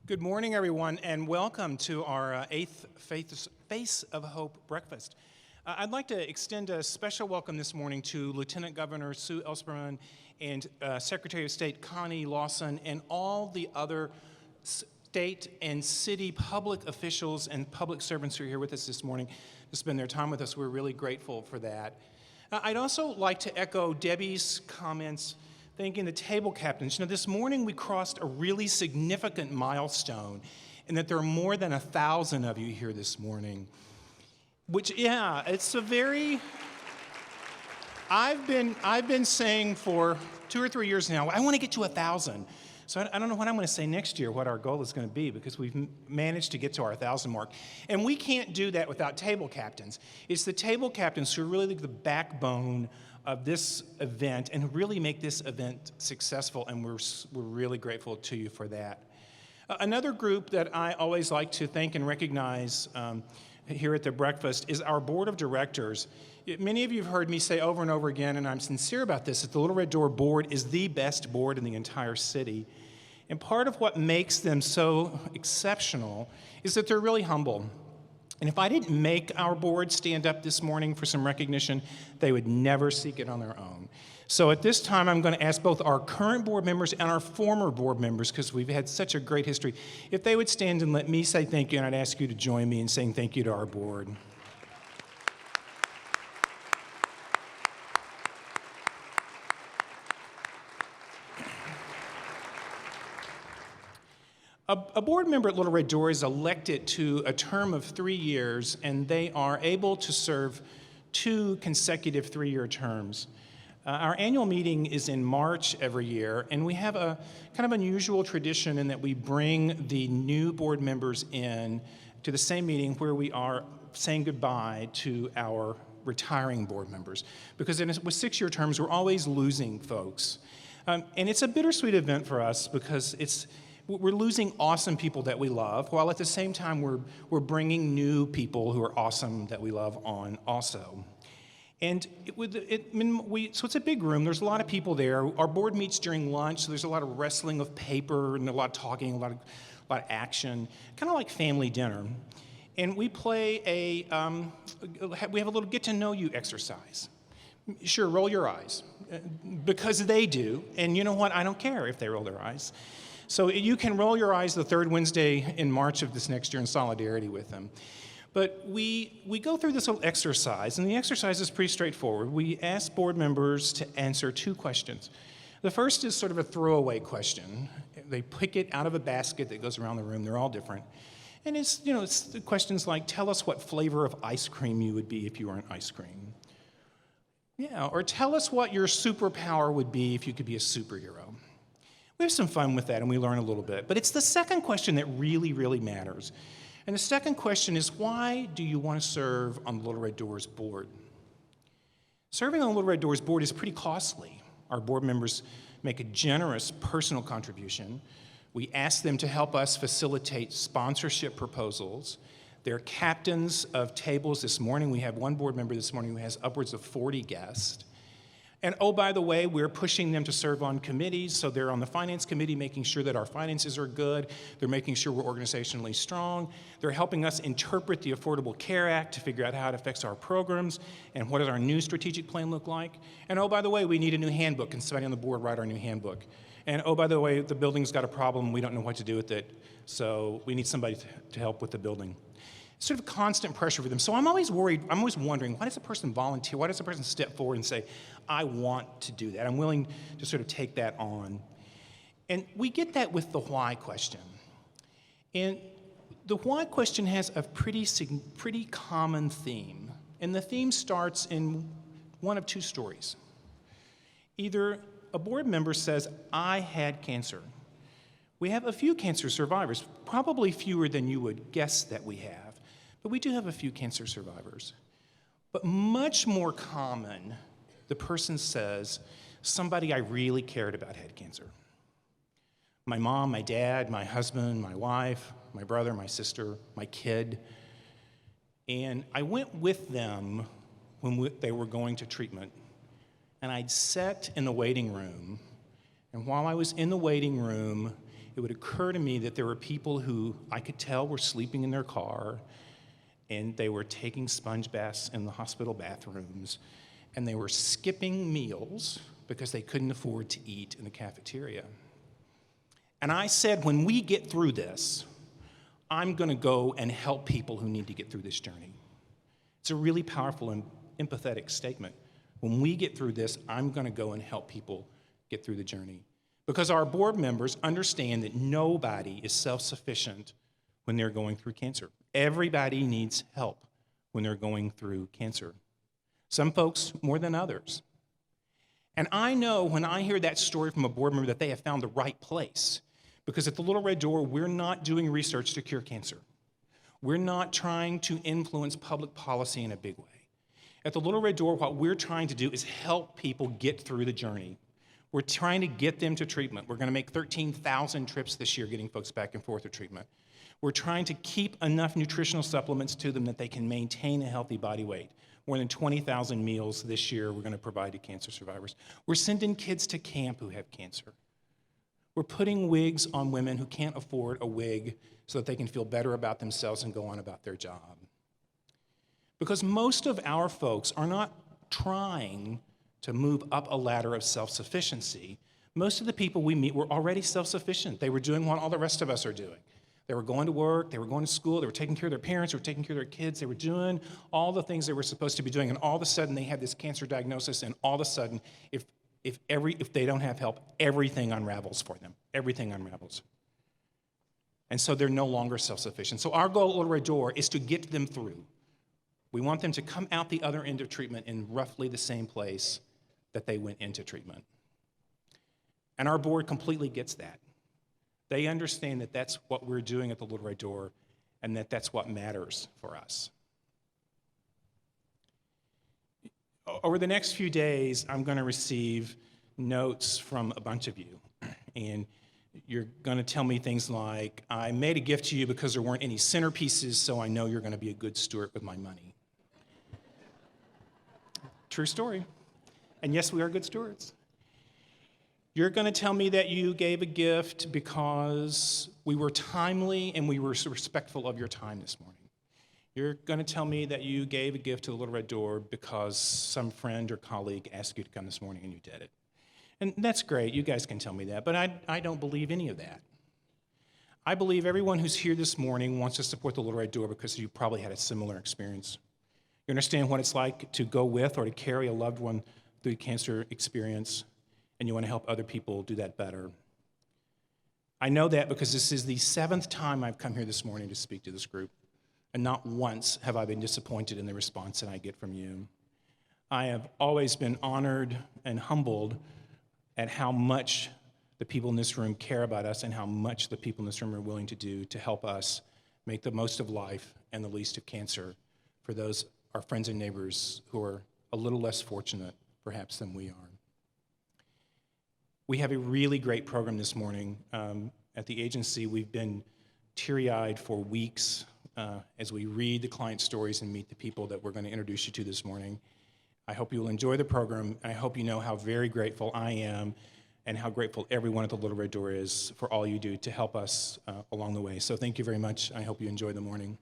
Good morning, everyone, and welcome to our eighth Face of Hope breakfast. I'd like to extend a special welcome this morning to Lieutenant Governor Sue Ellspermann and Secretary of State Connie Lawson and all the other state and city public officials and public servants who are here with us this morning to spend their time with us. We're really grateful for that. I'd also like to echo Debbie's comments thanking the table captains. You know, this morning we crossed a really significant milestone in that there are more than 1,000 of you here this morning. Which, yeah, it's a very, I've been saying for 2 or 3 years now, I want to get to 1,000. So I don't know what I'm going to say next year, what our goal is going to be, because we've managed to get to our 1,000 mark. And we can't do that without table captains. It's the table captains who are really the backbone of this event and really make this event successful, and we're really grateful to you for that. Another group that I always like to thank and recognize here at the breakfast is our board of directors. Many of you have heard me say over and over again, and I'm sincere about this, that the Little Red Door board is the best board in the entire city. And part of what makes them so exceptional is that they're really humble. And if I didn't make our board stand up this morning for some recognition, they would never seek it on their own. So at this time, I'm going to ask both our current board members and our former board members, because we've had such a great history, if they would stand and let me say thank you, and I'd ask you to join me in saying thank you to our board. A board member at Little Red Door is elected to a term of 3 years, and they are able to serve 2 consecutive 3-year terms. Our annual meeting is in March every year, and we have a kind of unusual tradition in that we bring the new board members in to the same meeting where we are saying goodbye to our retiring board members. Because with 6-year terms, we're always losing folks. And it's a bittersweet event for us because we're losing awesome people that we love, while at the same time we're bringing new people who are awesome that we love on also. And so it's a big room. There's a lot of people there. Our board meets during lunch, so there's a lot of wrestling of paper and a lot of talking, a lot of action, kind of like family dinner. And we play we have a little get-to-know-you exercise. Sure, roll your eyes, because they do. And you know what? I don't care if they roll their eyes. So you can roll your eyes the 3rd Wednesday in March of this next year in solidarity with them. But we go through this little exercise, and the exercise is pretty straightforward. We ask board members to answer 2 questions. The first is sort of a throwaway question. They pick it out of a basket that goes around the room. They're all different. And it's the questions like, tell us what flavor of ice cream you would be if you were an ice cream. Yeah, or tell us what your superpower would be if you could be a superhero. We have some fun with that, and we learn a little bit. But it's the second question that really, really matters. And the second question is, why do you want to serve on the Little Red Doors board? Serving on the Little Red Doors board is pretty costly. Our board members make a generous personal contribution. We ask them to help us facilitate sponsorship proposals. They're captains of tables this morning. We have one board member this morning who has upwards of 40 guests. And oh, by the way, we're pushing them to serve on committees, so they're on the finance committee making sure that our finances are good. They're making sure we're organizationally strong. They're helping us interpret the Affordable Care Act to figure out how it affects our programs and what does our new strategic plan look like. And oh, by the way, we need a new handbook. Can somebody on the board write our new handbook? And oh, by the way, the building's got a problem. We don't know what to do with it, so we need somebody to help with the building. Sort of constant pressure for them. So I'm always worried, I'm always wondering, why does a person volunteer? Why does a person step forward and say, I want to do that? I'm willing to sort of take that on. And we get that with the why question. And the why question has a pretty common theme. And the theme starts in one of 2 stories. Either a board member says, I had cancer. We have a few cancer survivors, probably fewer than you would guess that we have. But we do have a few cancer survivors. But much more common, the person says, somebody I really cared about had cancer. My mom, my dad, my husband, my wife, my brother, my sister, my kid. And I went with them when they were going to treatment. And I'd sat in the waiting room. And while I was in the waiting room, it would occur to me that there were people who I could tell were sleeping in their car, and they were taking sponge baths in the hospital bathrooms, and they were skipping meals because they couldn't afford to eat in the cafeteria. And I said, when we get through this, I'm going to go and help people who need to get through this journey. It's a really powerful and empathetic statement. When we get through this, I'm going to go and help people get through the journey. Because our board members understand that nobody is self-sufficient when they're going through cancer. Everybody needs help when they're going through cancer. Some folks more than others. And I know when I hear that story from a board member that they have found the right place. Because at the Little Red Door, we're not doing research to cure cancer. We're not trying to influence public policy in a big way. At the Little Red Door, what we're trying to do is help people get through the journey. We're trying to get them to treatment. We're going to make 13,000 trips this year getting folks back and forth to treatment. We're trying to keep enough nutritional supplements to them that they can maintain a healthy body weight. More than 20,000 meals this year we're going to provide to cancer survivors. We're sending kids to camp who have cancer. We're putting wigs on women who can't afford a wig so that they can feel better about themselves and go on about their job. Because most of our folks are not trying to move up a ladder of self-sufficiency. Most of the people we meet were already self-sufficient. They were doing what all the rest of us are doing. They were going to work, they were going to school, they were taking care of their parents, they were taking care of their kids, they were doing all the things they were supposed to be doing, and all of a sudden they had this cancer diagnosis, and all of a sudden, if they don't have help, everything unravels for them. Everything unravels. And so they're no longer self-sufficient. So our goal at Little Red Door is to get them through. We want them to come out the other end of treatment in roughly the same place that they went into treatment. And our board completely gets that. They understand that that's what we're doing at the Little Red Door and that that's what matters for us. Over the next few days, I'm going to receive notes from a bunch of you. And you're going to tell me things like, I made a gift to you because there weren't any centerpieces, so I know you're going to be a good steward with my money. True story. And yes, we are good stewards. You're going to tell me that you gave a gift because we were timely and we were respectful of your time this morning. You're going to tell me that you gave a gift to the Little Red Door because some friend or colleague asked you to come this morning and you did it. And that's great. You guys can tell me that, but I don't believe any of that. I believe everyone who's here this morning wants to support the Little Red Door because you probably had a similar experience. You understand what it's like to go with or to carry a loved one through cancer experience, and you want to help other people do that better. I know that because this is the 7th time I've come here this morning to speak to this group, and not once have I been disappointed in the response that I get from you. I have always been honored and humbled at how much the people in this room care about us and how much the people in this room are willing to do to help us make the most of life and the least of cancer for those, our friends and neighbors, who are a little less fortunate, perhaps, than we are. We have a really great program this morning. At the agency, we've been teary-eyed for weeks as we read the client stories and meet the people that we're going to introduce you to this morning. I hope you will enjoy the program. I hope you know how very grateful I am and how grateful everyone at the Little Red Door is for all you do to help us along the way. So thank you very much. I hope you enjoy the morning.